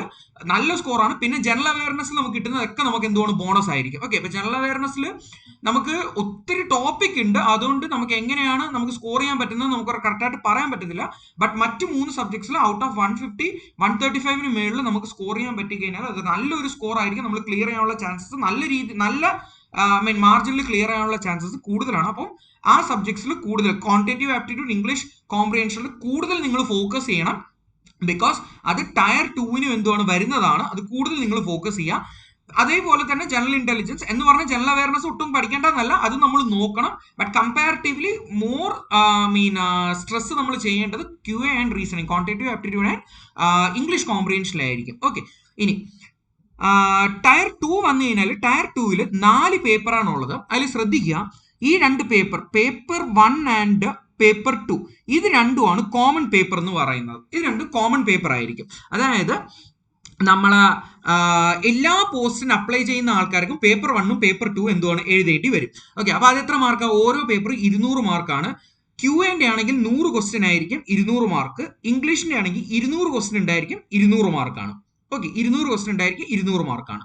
നല്ല സ്കോറാണ്. പിന്നെ ജനറൽ അവയർനെസ്സിൽ നമുക്ക് കിട്ടുന്നതൊക്കെ നമുക്ക് എന്തുകൊണ്ട് ബോണസ് ആയിരിക്കും. ഓക്കെ, ഇപ്പൊ ജനറൽ അവയർനെസ്സിൽ നമുക്ക് ഒത്തിരി ടോപ്പിക് ഉണ്ട്, അതുകൊണ്ട് നമുക്ക് എങ്ങനെയാണ് നമുക്ക് സ്കോർ ചെയ്യാൻ പറ്റുന്നത് നമുക്ക് കറക്റ്റായിട്ട് പറയാൻ പറ്റത്തില്ല. ബട്ട് മറ്റ് 3 സബ്ജക്ട്സിൽ ഔട്ട് ഓഫ് 150 135 മേളിൽ നമുക്ക് സ്കോർ ചെയ്യാൻ പറ്റിക്കഴിഞ്ഞാൽ അത് നല്ലൊരു സ്കോർ ആയിരിക്കും. നമ്മൾ ക്ലിയർ ചെയ്യാനുള്ള ചാൻസസ് നല്ല മാർജിനിൽ ക്ലിയർ ചെയ്യാനുള്ള ചാൻസസ് കൂടുതലാണ്. അപ്പം ആ സബ്ജക്ട്സിൽ കൂടുതൽ ക്വാണ്ടിറ്റേറ്റീവ് ആപ്റ്റിറ്റ്യൂഡ്, ഇംഗ്ലീഷ് കോംപ്രിഹെൻഷനിൽ കൂടുതൽ നിങ്ങൾ ഫോക്കസ് ചെയ്യണം. ബിക്കോസ് അത് ടയർ 2നും എന്തുമാണ് വരുന്നതാണ്, അത് കൂടുതൽ നിങ്ങൾ ഫോക്കസ് ചെയ്യുക. അതേപോലെ തന്നെ ജനറൽ ഇന്റലിജൻസ് എന്ന് പറഞ്ഞാൽ ജനറൽ അവയർനെസ് ഒട്ടും പഠിക്കേണ്ടതല്ല, അത് നമ്മൾ നോക്കണം. ബട്ട് കമ്പാരിറ്റീവ്ലി മോർ സ്ട്രെസ് നമ്മൾ ചെയ്യേണ്ടത് QA and reasoning, quantitative aptitude and English കോംപ്രിഹെൻഷനിലായിരിക്കും. ഓക്കെ, ഇനി ടയർ 2 വന്നു കഴിഞ്ഞാൽ ടയർ 2ൽ 4 പേപ്പറാണുള്ളത്. അതിൽ ശ്രദ്ധിക്കുക, ഈ 2 പേപ്പർ 1 ആൻഡ് പേപ്പർ 2 ഇത് രണ്ടുമാണ് കോമൺ പേപ്പർ എന്ന് പറയുന്നത്. ഇത് രണ്ടും കോമൺ പേപ്പർ ആയിരിക്കും. അതായത് നമ്മൾ എല്ലാ പോസ്റ്റിന് അപ്ലൈ ചെയ്യുന്ന ആൾക്കാർക്കും പേപ്പർ 1ഉം പേപ്പർ 2 എന്തുമാണ് എഴുതേണ്ടി വരും. ഓക്കെ, അപ്പൊ അത് എത്ര മാർക്കാണ്? ഓരോ പേപ്പർ 200 മാർക്കാണ്. QA ആണെങ്കിൽ 100 ക്വസ്റ്റ്യൻ ആയിരിക്കും 200 മാർക്ക്. ഇംഗ്ലീഷിന്റെ ആണെങ്കിൽ 200 ക്വസ്റ്റ്യൻ ഉണ്ടായിരിക്കും 200 മാർക്കാണ്. ഓക്കെ, 200 ക്വസ്റ്റ്യൻ ഉണ്ടായിരിക്കും 200 മാർക്കാണ്.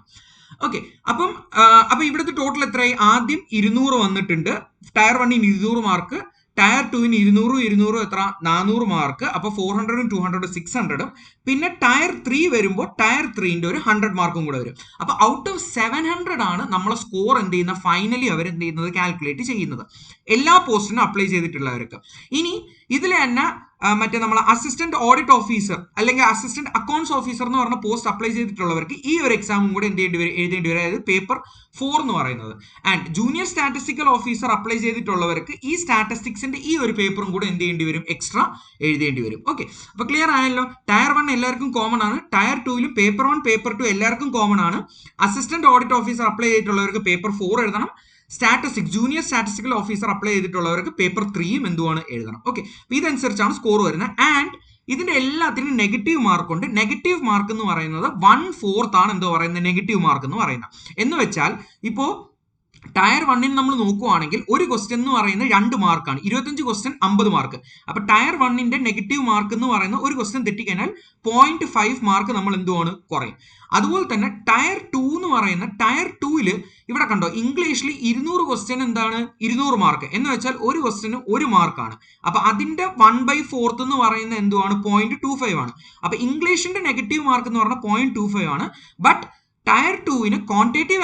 ഓക്കെ, അപ്പം ഇവിടുത്തെ ടോട്ടൽ എത്രയായി? ആദ്യം 200 വന്നിട്ടുണ്ട്. ടയർ 1ന് 200 മാർക്ക്, ടയർ 2ന് 200 എത്ര? 400 മാർക്ക്. അപ്പൊ 400 200 600. പിന്നെ ടയർ 3 വരുമ്പോൾ ടയർ 3ന്റെ ഒരു 100 മാർക്കും കൂടെ വരും. അപ്പൊ ഔട്ട് ഓഫ് 700 ആണ് നമ്മളെ സ്കോർ എന്ത് ചെയ്യുന്ന ഫൈനലി അവർ എന്ത് ചെയ്യുന്നത് കാൽക്കുലേറ്റ് ചെയ്യുന്നത്, എല്ലാ പോസ്റ്റിനും അപ്ലൈ ചെയ്തിട്ടുള്ളവർക്ക്. ഇനി ഇതിൽ തന്നെ മറ്റേ നമ്മൾ അസിസ്റ്റന്റ് ഓഡിറ്റ് ഓഫീസർ അല്ലെങ്കിൽ അസിസ്റ്റന്റ് അക്കൗണ്ട്സ് ഓഫീസർ എന്ന് പറഞ്ഞ പോസ്റ്റ് അപ്ലൈ ചെയ്തിട്ടുള്ളവർക്ക് ഈ ഒരു എക്സാമും കൂടെ എഴുതേണ്ടി വരും, അതായത് പേപ്പർ 4 എന്ന് പറയുന്നത്. And junior statistical officer apply ചെയ്തിട്ടുള്ളവർക്ക് ഈ സ്റ്റാറ്റിസ്റ്റിക്സിന്റെ ഈ ഒരു പേപ്പറും കൂടെ എന്ത് ചെയ്യേണ്ടി വരും, എക്സ്ട്രാ എഴുതേണ്ടി വരും. ഓക്കെ, അപ്പൊ ക്ലിയർ ആയല്ലോ. ടയർ 1 എല്ലാവർക്കും കോമൺ ആണ്. ടയർ 2ലും പേപ്പർ 1 പേപ്പർ 2 എല്ലാവർക്കും കോമൺ ആണ്. അസിസ്റ്റന്റ് ഓഡിറ്റ് ഓഫീസർ അപ്ലൈ ചെയ്തിട്ടുള്ളവർക്ക് പേപ്പർ 4 എഴുതണം. ജൂനിയർ സ്റ്റാറ്റിസ്റ്റിക്കൽ ഓഫീസർ അപ്ലൈ ചെയ്തിട്ടുള്ളവർക്ക് പേപ്പർ 3യും എന്തുമാണ് എഴുതണം. ഓക്കെ, ഇതനുസരിച്ചാണ് സ്കോർ വരുന്നത്. ആൻഡ് ഇതിന്റെ എല്ലാത്തിനും നെഗറ്റീവ് മാർക്ക് ഉണ്ട്. നെഗറ്റീവ് മാർക്ക് എന്ന് പറയുന്നത് 1/4 ആണ് എന്തോ പറയുന്നത് നെഗറ്റീവ് മാർക്ക് എന്ന് പറയുന്നത്. എന്ന് വെച്ചാൽ ഇപ്പോ ടയർ 1ന് നമ്മൾ നോക്കുവാണെങ്കിൽ ഒരു ക്വസ്റ്റ്യൻ എന്ന് പറയുന്നത് 2 മാർക്കാണ്. 25 ക്വസ്റ്റ്യൻ 50 മാർക്ക്. അപ്പൊ ടയർ 1ന്റെ നെഗറ്റീവ് മാർക്ക് എന്ന് പറയുന്നത് ഒരു ക്വസ്റ്റ്യൻ തെറ്റിക്കഴിഞ്ഞാൽ 0.5 മാർക്ക് നമ്മൾ എന്തുവാണ് കുറയും. അതുപോലെ തന്നെ ടയർ 2 എന്ന് പറയുന്ന ടയർ 2ല് ഇവിടെ കണ്ടോ, ഇംഗ്ലീഷിൽ 200 ക്വസ്റ്റ്യൻ എന്താണ് 200 മാർക്ക് എന്ന് വെച്ചാൽ ഒരു ക്വസ്റ്റ്യന് 1 മാർക്കാണ്. അപ്പൊ അതിന്റെ 1/4 എന്ന് പറയുന്നത് എന്തുവാണ് 0.25 ആണ്. അപ്പൊ ഇംഗ്ലീഷിന്റെ നെഗറ്റീവ് മാർക്ക് എന്ന് പറഞ്ഞാൽ 0.25 ആണ്. ബട്ട് ടയർ 2ന് ക്വാണ്ടിറ്റേറ്റീവ്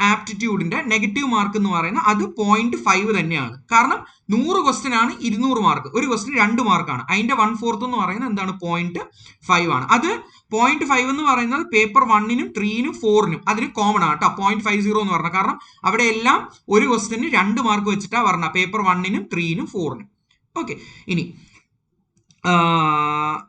ആപ്റ്റിറ്റ്യൂഡിന്റെ നെഗറ്റീവ് മാർക്ക് എന്ന് പറയുന്നത് അത് 0.5 തന്നെയാണ്. കാരണം 100 ക്വസ്റ്റ്യൻ ആണ് 200 മാർക്ക്, ഒരു ക്വസ്റ്റ്യൻ 2 മാർക്കാണ്. അതിന്റെ 1/4 എന്ന് പറയുന്നത് എന്താണ് 0.5 ആണ്. അത് 0.5 എന്ന് പറയുന്നത് പേപ്പർ 1നും 3നും 4നും അതിന് കോമൺ ആണ് കേട്ടോ. 0.50 എന്ന് പറഞ്ഞാൽ കാരണം അവിടെ എല്ലാം ഒരു ക്വസ്റ്റ്യന് 2 മാർക്ക് വെച്ചിട്ടാണ് പറഞ്ഞ പേപ്പർ 1നും 3നും 4നും. ഓക്കെ, ഇനി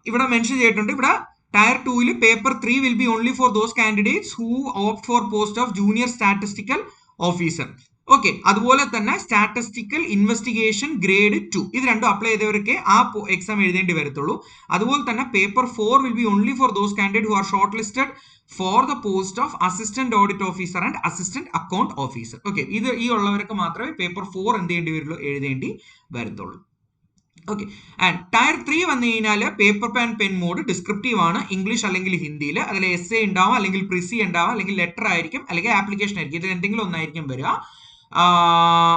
ഇവിടെ മെൻഷൻ ചെയ്തിട്ടുണ്ട്, ഇവിടെ ടയർ 2ൽ paper 3 will be only for those candidates who opt for post of junior statistical officer. Okay, അതുപോലെ തന്നെ സ്റ്റാറ്റിസ്റ്റിക്കൽ ഇൻവെസ്റ്റിഗേഷൻ ഗ്രേഡ് 2 ഇത് രണ്ടും അപ്ലൈ ചെയ്തവർക്ക് ആ എക്സാം എഴുതേണ്ടി വരത്തുള്ളൂ. അതുപോലെ തന്നെ paper 4 will be only for those candidate who are short listed for the post of assistant audit officer and assistant account officer. Okay, ഇത് ഈ ഉള്ളവർക്ക് മാത്രമേ പേപ്പർ 4 എന്ത് ചെയ്യേണ്ടി വരുള്ളൂ, എഴുതേണ്ടി വരത്തുള്ളൂ. ഓക്കെ, ആൻഡ് ടയർ 3 വന്നു കഴിഞ്ഞാൽ paper and pen mode descriptive ആണ്, ഇംഗ്ലീഷ് അല്ലെങ്കിൽ ഹിന്ദിയിൽ. അതിൽ എസ്സേ ഉണ്ടാവാം, അല്ലെങ്കിൽ പ്രിസി ഉണ്ടാവാം, അല്ലെങ്കിൽ ലെറ്റർ ആയിരിക്കും, അല്ലെങ്കിൽ ആപ്ലിക്കേഷൻ ആയിരിക്കും. ഇതിൽ എന്തെങ്കിലും ഒന്നായിരിക്കും വരിക.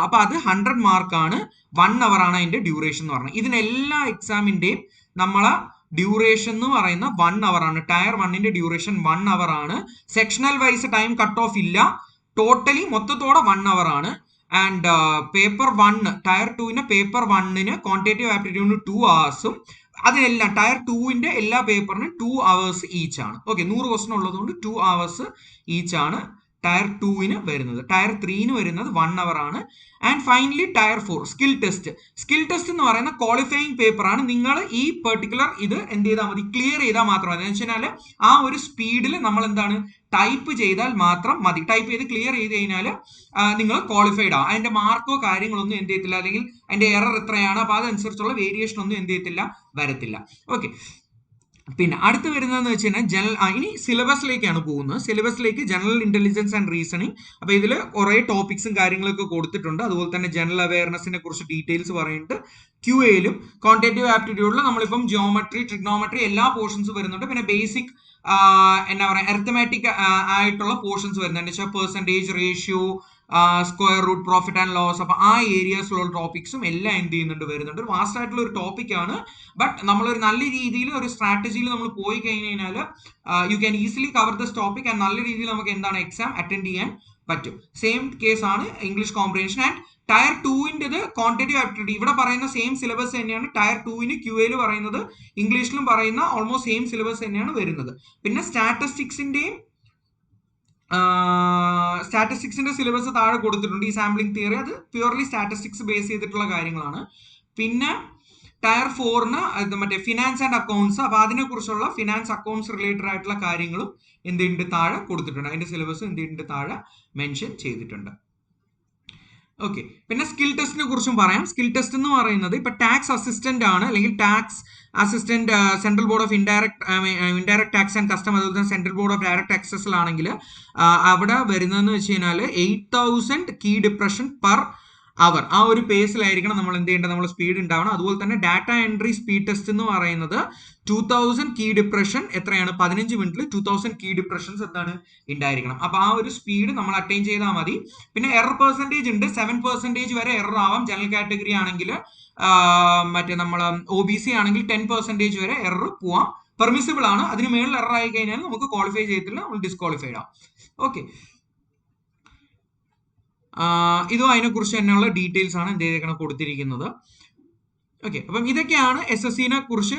അപ്പൊ അത് 100 മാർക്കാണ്. 1 അവർ ആണ് അതിന്റെ ഡ്യൂറേഷൻ എന്ന് പറഞ്ഞത്. ഇതിനെല്ലാ എക്സാമിന്റെയും നമ്മളെ ഡ്യൂറേഷൻ എന്ന് പറയുന്ന 1 അവർ ആണ്. ടയർ 1ന്റെ ഡ്യൂറേഷൻ 1 അവർ ആണ്. Sectional wise time cut off ഇല്ല, ടോട്ടലി മൊത്തത്തോടെ 1 അവർ ആണ്. ആൻഡ് പേപ്പർ 1 ടയർ 2ന്റെ പേപ്പർ 1ന് ക്വാണ്ടിറ്റേറ്റീവ് ആപ്റ്റിറ്റ്യൂഡിന് 2 hours അതിനെല്ലാം ടയർ 2ന്റെ എല്ലാ പേപ്പറിനും 2 hours ഈച്ച് ആണ്. ഓക്കെ, 100 ക്വസ്റ്റ്യൻ ഉള്ളതുകൊണ്ട് 2 hours ഈച്ച് ആണ് ടയർ 2-ന് വരുന്നത്. ടയർ 3-ന് വരുന്നത് 1 അവർ ആണ്. And finally tier 4 skill test. Skill test എന്ന് പറയുന്ന ക്വാളിഫയിങ് പേപ്പർ ആണ്. നിങ്ങൾ ഈ പെർട്ടിക്കുലർ ഇത് എന്ത് ചെയ്താൽ മതി, ക്ലിയർ ചെയ്താൽ മാത്രം മതി. എന്ന് വെച്ചാൽ ആ ഒരു സ്പീഡിൽ നമ്മൾ എന്താണ് ടൈപ്പ് ചെയ്താൽ മാത്രം മതി. ടൈപ്പ് ചെയ്ത് ക്ലിയർ ചെയ്ത് കഴിഞ്ഞാൽ നിങ്ങൾ ക്വാളിഫൈഡ് ആവും. അതിന്റെ മാർക്കോ കാര്യങ്ങളൊന്നും എന്ത് ചെയ്യത്തില്ല, അല്ലെങ്കിൽ അതിന്റെ എറർ എത്രയാണ്, അപ്പൊ അതനുസരിച്ചുള്ള വേരിയേഷൻ ഒന്നും എന്ത് ചെയ്യത്തില്ല, വരത്തില്ല. ഓക്കെ. പിന്നെ അടുത്ത് വരുന്നതെന്ന് വെച്ച് കഴിഞ്ഞാൽ ഇനി സിലബസിലേക്കാണ് പോകുന്നത്. സിലബസിലേക്ക് ജനറൽ ഇന്റലിജൻസ് ആൻഡ് റീസണിങ്. അപ്പൊ ഇതിൽ കുറെ ടോപ്പിക്സും കാര്യങ്ങളൊക്കെ കൊടുത്തിട്ടുണ്ട്. അതുപോലെ തന്നെ ജനറൽ അവയർനെസിനെ കുറിച്ച് ഡീറ്റെയിൽസ് പറയുന്നുണ്ട്. QAയിലും ക്വാണ്ടിറ്റേറ്റീവ് ആപ്റ്റിറ്റ്യൂഡിലും നമ്മളിപ്പം ജിയോമെട്രി, ട്രിഗ്നോമെട്രി എല്ലാ പോർഷൻസും വരുന്നുണ്ട്. പിന്നെ ബേസിക് എന്താ പറയുക അരിത്തമാറ്റിക് ആയിട്ടുള്ള പോർഷൻസ് വരുന്നുണ്ട്. Percentage, ratio, square root, profit and loss. അപ്പൊ ആ ഏരിയാസിലുള്ള ടോപ്പിക്സും എല്ലാം എന്ത് ചെയ്യുന്നുണ്ട്, വരുന്നുണ്ട്. ഒരു വാസ്റ്റ് ആയിട്ടുള്ള ഒരു ടോപ്പിക്കാണ്. ബട്ട് നമ്മളൊരു നല്ല രീതിയിൽ ഒരു സ്ട്രാറ്റജിയിൽ നമ്മൾ പോയി കഴിഞ്ഞാൽ you can easily cover this topic and നല്ല രീതിയിൽ നമുക്ക് എന്താണ് എക്സാം അറ്റൻഡ് ചെയ്യാൻ പറ്റും. സെയിം കേസ് ആണ് ഇംഗ്ലീഷ് കോംപ്രിഹെൻഷൻ. ആൻഡ് ടയർ 2-ന്റേത് ക്വാണ്ടിറ്റേറ്റീവ് ആപ്റ്റിറ്റ്യൂഡ്. ഇവിടെ പറയുന്ന സെയിം സിലബസ് തന്നെയാണ് ടയർ 2-ന് QAയിൽ പറയുന്നത്, ഇംഗ്ലീഷിലും പറയുന്ന ഓൾമോസ്റ്റ് സെയിം സിലബസ് തന്നെയാണ് വരുന്നത്. പിന്നെ സ്റ്റാറ്റിസ്റ്റിക്സിന്റെ സിലബസ് താഴെ കൊടുത്തിട്ടുണ്ട്. ഈ സാമ്പിളിംഗ് തിയറി അത് പ്യൂർലി സ്റ്റാറ്റിസ്റ്റിക്സ് ബേസ് ചെയ്തിട്ടുള്ള കാര്യങ്ങളാണ്. പിന്നെ ടയർ 4-ന് മറ്റേ ഫിനാൻസ് ആൻഡ് അക്കൗണ്ട്സ്. അപ്പൊ അതിനെ കുറിച്ചുള്ള ഫിനാൻസ് അക്കൗണ്ട്സ് റിലേറ്റഡ് ആയിട്ടുള്ള കാര്യങ്ങളും എന്തുണ്ട് താഴെ കൊടുത്തിട്ടുണ്ട്. അതിന്റെ സിലബസ് എന്തുണ്ട് താഴെ മെൻഷൻ ചെയ്തിട്ടുണ്ട്. ഓക്കെ. പിന്നെ സ്കിൽ ടെസ്റ്റിനെ കുറിച്ചും പറയാം. സ്കിൽ ടെസ്റ്റ് എന്ന് പറയുന്നത് ഇപ്പൊ ടാക്സ് അസിസ്റ്റന്റ് ആണ്, അല്ലെങ്കിൽ tax assistant central board of indirect tax and custom, അതുപോലെ തന്നെ സെൻട്രൽ ബോർഡ് ഓഫ് ഡയറക്ട് ടാക്സസിലാണെങ്കിൽ അവിടെ വരുന്നതെന്ന് വെച്ച് കഴിഞ്ഞാൽ 8,000 കീ ഡിപ്രഷൻ പെർ അവർ. ആ ഒരു പേസിലായിരിക്കണം നമ്മൾ എന്ത് ചെയ്യേണ്ടത്, നമ്മൾ സ്പീഡ് ഉണ്ടാവണം. അതുപോലെ തന്നെ ഡാറ്റ എൻട്രി സ്പീഡ് ടെസ്റ്റ് എന്ന് പറയുന്നത് 2000 കീ ഡിപ്രഷൻ എത്രയാണ്, 15 മിനിറ്റിൽ 2000 കീ ഡിപ്രഷൻസ് എന്താണ് ഉണ്ടായിരിക്കണം. അപ്പൊ ആ ഒരു സ്പീഡ് നമ്മൾ അറ്റൈൻ ചെയ്താൽ മതി. പിന്നെ എറർ പെർസെന്റേജ് ഉണ്ട്, 7% വരെ എറർ ആവാം. ജനറൽ കാറ്റഗറി ആണെങ്കിൽ മറ്റേ നമ്മൾ OBC ആണെങ്കിൽ 10% വരെ എറർ പോവാം, പെർമിസിബിൾ ആണ്. അതിന് മേളിൽ എറർ ആയി കഴിഞ്ഞാൽ നമുക്ക് ക്വാളിഫൈ ചെയ്യത്തില്ല, നമ്മൾ ഡിസ്ക്വാളിഫൈഡ് ആവും. ഓക്കെ. ഇതും അതിനെക്കുറിച്ച് തന്നെയുള്ള ഡീറ്റെയിൽസ് ആണ് എന്ത് ചെയ്തേക്കണം, കൊടുത്തിരിക്കുന്നത്. ഓക്കെ. അപ്പം ഇതൊക്കെയാണ് SSCനെ കുറിച്ച്,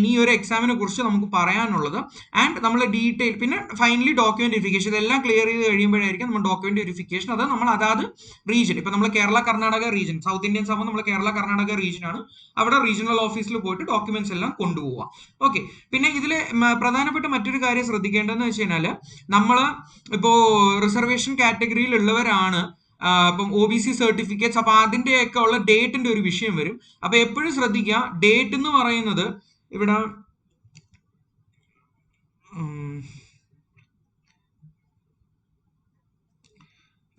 ഈ ഒരു എക്സാമിനെ കുറിച്ച് നമുക്ക് പറയാനുള്ളത്. ആൻഡ് നമ്മൾ ഡീറ്റെയിൽ പിന്നെ ഫൈനലി ഡോക്യുമെന്റ് വെരിഫിക്കേഷൻ. ഇതെല്ലാം ക്ലിയർ ചെയ്ത് കഴിയുമ്പോഴായിരിക്കും നമ്മൾ ഡോക്യുമെന്റ് വെരിഫിക്കേഷൻ. അത് നമ്മൾ അതാത് റീജിയൻ, ഇപ്പൊ നമ്മൾ Kerala Karnataka region, south Indians ആകുമ്പോൾ നമ്മൾ കേരള കർണാടക റീജിയൻ ആണ്, അവിടെ റീജിയണൽ ഓഫീസിൽ പോയിട്ട് ഡോക്യുമെന്റ്സ് എല്ലാം കൊണ്ടുപോവാം. ഓക്കെ. പിന്നെ ഇതിൽ പ്രധാനപ്പെട്ട മറ്റൊരു കാര്യം ശ്രദ്ധിക്കേണ്ടതെന്ന് വെച്ച് കഴിഞ്ഞാൽ, നമ്മൾ ഇപ്പോ റിസർവേഷൻ കാറ്റഗറിയിൽ ഉള്ളവരാണ് ഇപ്പം OBC സർട്ടിഫിക്കറ്റ്സ്, അപ്പൊ അതിന്റെയൊക്കെ ഉള്ള ഡേറ്റിന്റെ ഒരു വിഷയം വരും. അപ്പൊ എപ്പോഴും ശ്രദ്ധിക്കുക, ഡേറ്റ് എന്ന് പറയുന്നത് ഇവിടെ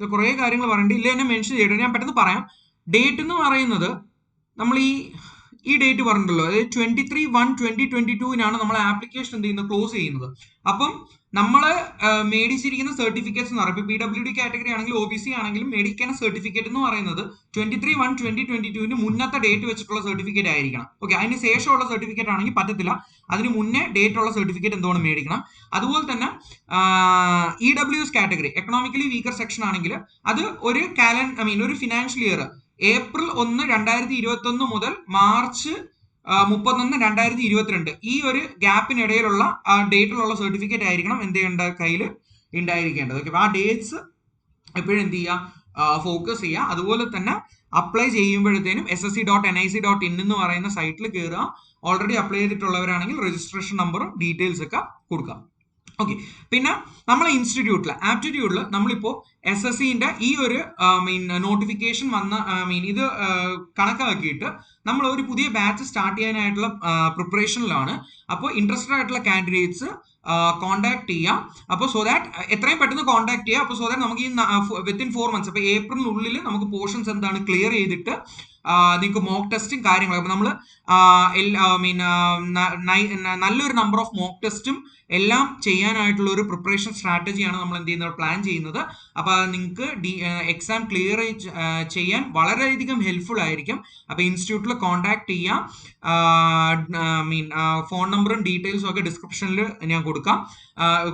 കുറെ കാര്യങ്ങൾ പറയണ്ട, ഇല്ല എന്നെ മെൻഷൻ ചെയ്തിട്ട് ഞാൻ പെട്ടെന്ന് പറയാം. ഡേറ്റ് എന്ന് പറയുന്നത് നമ്മൾ ഈ ഡേറ്റ് പറഞ്ഞിട്ടുള്ളൂ, അതായത് 23/1/2022 നമ്മൾ ആപ്ലിക്കേഷൻ എന്ത് ചെയ്യുന്നത്, ക്ലോസ് ചെയ്യുന്നത്. അപ്പം നമ്മൾ മേടിച്ചിരിക്കുന്ന സർട്ടിഫിക്കറ്റ്സ് എന്ന് പറയുമ്പോൾ PWD കാറ്റഗറി ആണെങ്കിലും OBC ആണെങ്കിലും മേടിക്കുന്ന സർട്ടിഫിക്കറ്റ് എന്ന് പറയുന്നത് 23/1/2022 മുന്നത്തെ ഡേറ്റ് വെച്ചിട്ടുള്ള സർട്ടിഫിക്കറ്റ് ആയിരിക്കണം. ഓക്കെ. അതിന് ശേഷമുള്ള സർട്ടിഫിക്കറ്റ് ആണെങ്കിൽ പറ്റത്തില്ല, അതിന് മുന്നേ ഡേറ്റ് ഉള്ള സർട്ടിഫിക്കറ്റ് എന്തുകൊണ്ട് മേടിക്കണം. അതുപോലെ തന്നെ EWS category, economically weaker section ആണെങ്കിൽ അത് ഒരു ഒരു ഫിനാൻഷ്യൽ ഇയർ April 1, 2021 മുതൽ March 31, 2022 ഈ ഒരു ഗ്യാപ്പിനിടയിലുള്ള ഡേറ്റിലുള്ള സർട്ടിഫിക്കറ്റ് ആയിരിക്കണം എന്ത് ചെയ്യേണ്ട കയ്യിൽ ഉണ്ടായിരിക്കേണ്ടത്. ഓക്കെ. ആ ഡേറ്റ്സ് എപ്പോഴും എന്ത് ചെയ്യുക, ഫോക്കസ് ചെയ്യുക. അതുപോലെ തന്നെ അപ്ലൈ ചെയ്യുമ്പോഴത്തേനും ssc.nic.in എന്ന് പറയുന്ന സൈറ്റിൽ കയറുക. ഓൾറെഡി അപ്ലൈ ചെയ്തിട്ടുള്ളവരാണെങ്കിൽ രജിസ്ട്രേഷൻ നമ്പറും ഡീറ്റെയിൽസ് ഒക്കെ കൊടുക്കുക. ഓക്കെ. പിന്നെ നമ്മളെ ഇൻസ്റ്റിറ്റ്യൂട്ടിൽ ആപ്റ്റിറ്റ്യൂഡിൽ നമ്മളിപ്പോൾ SSCന്റെ ഈ ഒരു നോട്ടിഫിക്കേഷൻ വന്ന ഇത് കണക്കാക്കിയിട്ട് നമ്മൾ ഒരു പുതിയ ബാച്ച് സ്റ്റാർട്ട് ചെയ്യാനായിട്ടുള്ള പ്രിപ്പറേഷനിലാണ്. അപ്പോൾ ഇൻട്രസ്റ്റഡ് ആയിട്ടുള്ള കാൻഡിഡേറ്റ്സ് കോൺടാക്ട് ചെയ്യാം. അപ്പോൾ സോ ദാറ്റ് എത്രയും പെട്ടെന്ന് കോൺടാക്ട് ചെയ്യാം. അപ്പോൾ സോ ദാറ്റ് നമുക്ക് ഈ വിത്തിൻ 4 months, അപ്പോൾ ഏപ്രിലിനുള്ളിൽ നമുക്ക് പോർഷൻസ് എന്താണ് ക്ലിയർ ചെയ്തിട്ട് നിങ്ങൾക്ക് മോക്ക് ടെസ്റ്റും കാര്യങ്ങളും, അപ്പോൾ നമ്മൾ നല്ലൊരു നമ്പർ ഓഫ് മോക്ക് ടെസ്റ്റും എല്ലാം ചെയ്യാനായിട്ടുള്ള ഒരു പ്രിപ്പറേഷൻ സ്ട്രാറ്റജിയാണ് നമ്മൾ എന്ത് ചെയ്യുന്നത്, പ്ലാൻ ചെയ്യുന്നത്. അപ്പോൾ നിങ്ങൾക്ക് എക്സാം ക്ലിയർ ചെയ്യാൻ വളരെയധികം ഹെൽപ്ഫുൾ ആയിരിക്കും. അപ്പോൾ ഇൻസ്റ്റിറ്റ്യൂട്ടിൽ കോൺടാക്ട് ചെയ്യാം. ഫോൺ നമ്പറും ഡീറ്റെയിൽസും ഒക്കെ ഡിസ്ക്രിപ്ഷനിൽ ഞാൻ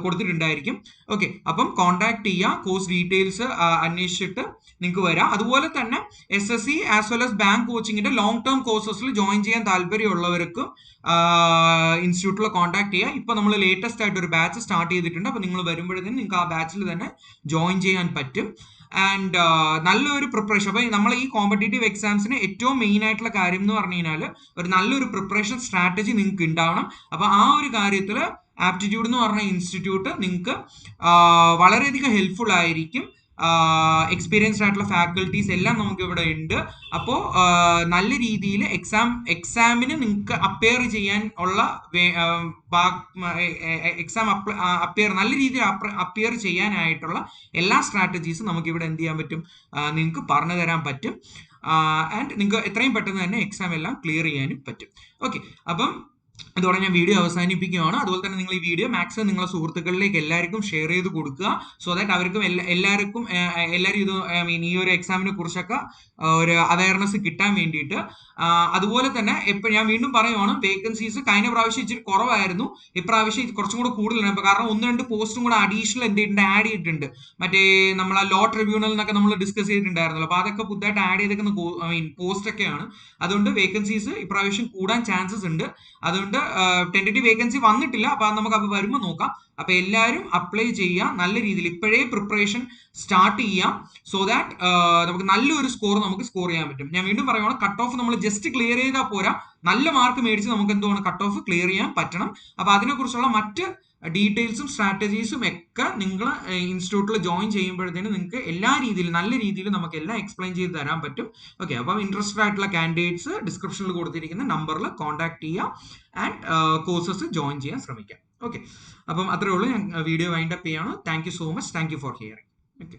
കൊടുത്തിട്ടുണ്ടായിരിക്കും. ഓക്കെ. അപ്പം കോൺടാക്ട് ചെയ്യുക, കോഴ്സ് ഡീറ്റെയിൽസ് അന്വേഷിച്ചിട്ട് നിങ്ങൾക്ക് വരാം. അതുപോലെ തന്നെ SSC as well as plus bank കോച്ചിങ്ങിന്റെ ലോങ് ടേം കോഴ്സസിൽ ജോയിൻ ചെയ്യാൻ താല്പര്യമുള്ളവർക്കും ഇൻസ്റ്റിറ്റ്യൂട്ടിൽ കോൺടാക്ട് ചെയ്യുക. ഇപ്പൊ നമ്മൾ ലേറ്റസ്റ്റ് ആയിട്ട് ഒരു ബാച്ച് സ്റ്റാർട്ട് ചെയ്തിട്ടുണ്ട്. അപ്പൊ നിങ്ങൾ വരുമ്പോഴത്തേനും നിങ്ങൾക്ക് ആ ബാച്ചിൽ തന്നെ ജോയിൻ ചെയ്യാൻ പറ്റും. ആൻഡ് നല്ലൊരു പ്രിപ്പറേഷൻ. അപ്പൊ നമ്മൾ ഈ കോമ്പറ്റേറ്റീവ് എക്സാംസിന് ഏറ്റവും മെയിൻ ആയിട്ടുള്ള കാര്യം എന്ന് പറഞ്ഞു കഴിഞ്ഞാൽ ഒരു നല്ലൊരു പ്രിപ്പറേഷൻ സ്ട്രാറ്റജി നിങ്ങൾക്ക് ഉണ്ടാവണം. അപ്പൊ ആ ഒരു കാര്യത്തിൽ ആപ്റ്റിറ്റ്യൂഡ് എന്ന് പറഞ്ഞ ഇൻസ്റ്റിറ്റ്യൂട്ട് നിങ്ങൾക്ക് വളരെയധികം ഹെൽപ്ഫുൾ ആയിരിക്കും. എക്സ്പീരിയൻസ്ഡ് ആയിട്ടുള്ള ഫാക്കൽറ്റീസ് എല്ലാം നമുക്ക് ഇവിടെ ഉണ്ട്. അപ്പോൾ നല്ല രീതിയിൽ എക്സാമിന് നിങ്ങൾക്ക് അപ്പിയർ ചെയ്യാൻ ഉള്ള എക്സാം അപ്പിയർ നല്ല രീതിയിൽ അപ്പിയർ ചെയ്യാനായിട്ടുള്ള എല്ലാ സ്ട്രാറ്റജീസും നമുക്ക് ഇവിടെ എന്ത് ചെയ്യാൻ പറ്റും, നിങ്ങൾക്ക് പറഞ്ഞു തരാൻ പറ്റും. ആൻഡ് നിങ്ങൾക്ക് എത്രയും പെട്ടെന്ന് തന്നെ എക്സാം എല്ലാം ക്ലിയർ ചെയ്യാനും പറ്റും. ഓക്കെ, അപ്പം ഇതോടെ ഞാൻ വീഡിയോ അവസാനിപ്പിക്കുകയാണ്. അതുപോലെ തന്നെ നിങ്ങൾ ഈ വീഡിയോ മാക്സിമം നിങ്ങളുടെ സുഹൃത്തുക്കളിലേക്ക് എല്ലാവർക്കും ഷെയർ ചെയ്ത് കൊടുക്കുക. സോ ദാറ്റ് അവർക്കും എല്ലാവരും ഇത് ഈ ഒരു എക്സാമിനെ കുറിച്ചൊക്കെ ഒരു അവയർനെസ് കിട്ടാൻ വേണ്ടിയിട്ട്. അതുപോലെ തന്നെ ഇപ്പൊ ഞാൻ വീണ്ടും പറയുവാണ്, വേക്കൻസീസ് കഴിഞ്ഞ പ്രാവശ്യം ഇച്ചിരി കുറവായിരുന്നു, ഇപ്രാവശ്യം കുറച്ചും കൂടെ കൂടുതലാണ്. കാരണം 1-2 പോസ്റ്റും കൂടെ അഡീഷണൽ എന്ത് ചെയ്തിട്ടുണ്ട്, ആഡ് ചെയ്തിട്ടുണ്ട്. മറ്റേ നമ്മൾ ലോ ട്രിബ്യൂണൽ എന്നൊക്കെ നമ്മൾ ഡിസ്കസ് ചെയ്തിട്ടുണ്ടായിരുന്നല്ലോ. അപ്പൊ അതൊക്കെ പുതുതായിട്ട് ആഡ് ചെയ്തേക്കുന്ന പോസ്റ്റ് ഒക്കെയാണ്. അതുകൊണ്ട് വേക്കൻസീസ് ഇപ്രാവശ്യം കൂടാൻ ചാൻസസ് ഉണ്ട്. അതുകൊണ്ട് ടെന്റേറ്റീവ് വേക്കൻസി വന്നിട്ടില്ല. അപ്പൊ നമുക്ക് അപ്പൊ വരുമ്പോൾ നോക്കാം. അപ്പൊ എല്ലാവരും അപ്ലൈ ചെയ്യാം നല്ല രീതിയിൽ, ഇപ്പോഴേ പ്രിപ്പറേഷൻ സ്റ്റാർട്ട് ചെയ്യാം. സോ ദാറ്റ് നമുക്ക് നല്ലൊരു സ്കോർ ചെയ്യാൻ പറ്റും. ഞാൻ വീണ്ടും പറയുവാണ്, കട്ട് ഓഫ് നമ്മൾ ജസ്റ്റ് ക്ലിയർ ചെയ്താൽ പോരാ, നല്ല മാർക്ക് മേടിച്ച് നമുക്ക് എന്തുവാണ് കട്ട് ഓഫ് ക്ലിയർ ചെയ്യാൻ പറ്റണം. അപ്പൊ അതിനെക്കുറിച്ചുള്ള മറ്റ് ഡീറ്റെയിൽസും സ്ട്രാറ്റജീസും ഒക്കെ നിങ്ങൾ ഇൻസ്റ്റിറ്റ്യൂട്ടിൽ ജോയിൻ ചെയ്യുമ്പോഴത്തേനും നിങ്ങൾക്ക് എല്ലാ രീതിയിലും നല്ല രീതിയിൽ നമുക്ക് എല്ലാം എക്സ്പ്ലെയിൻ ചെയ്ത് തരാൻ പറ്റും. ഓക്കെ, അപ്പം ഇൻട്രസ്റ്റഡ് ആയിട്ടുള്ള കാൻഡിഡേറ്റ്സ് ഡിസ്ക്രിപ്ഷനിൽ കൊടുത്തിരിക്കുന്ന നമ്പറിൽ കോൺടാക്ട് ചെയ്യുക ആൻഡ് കോഴ്സസ് ജോയിൻ ചെയ്യാൻ ശ്രമിക്കാം. ഓക്കെ, അപ്പം അത്രേ ഉള്ളൂ. ഞാൻ വീഡിയോ വൈൻഡ് അപ്പ് ചെയ്യാണ്. Thank you so much. Thank you for hearing. Okay.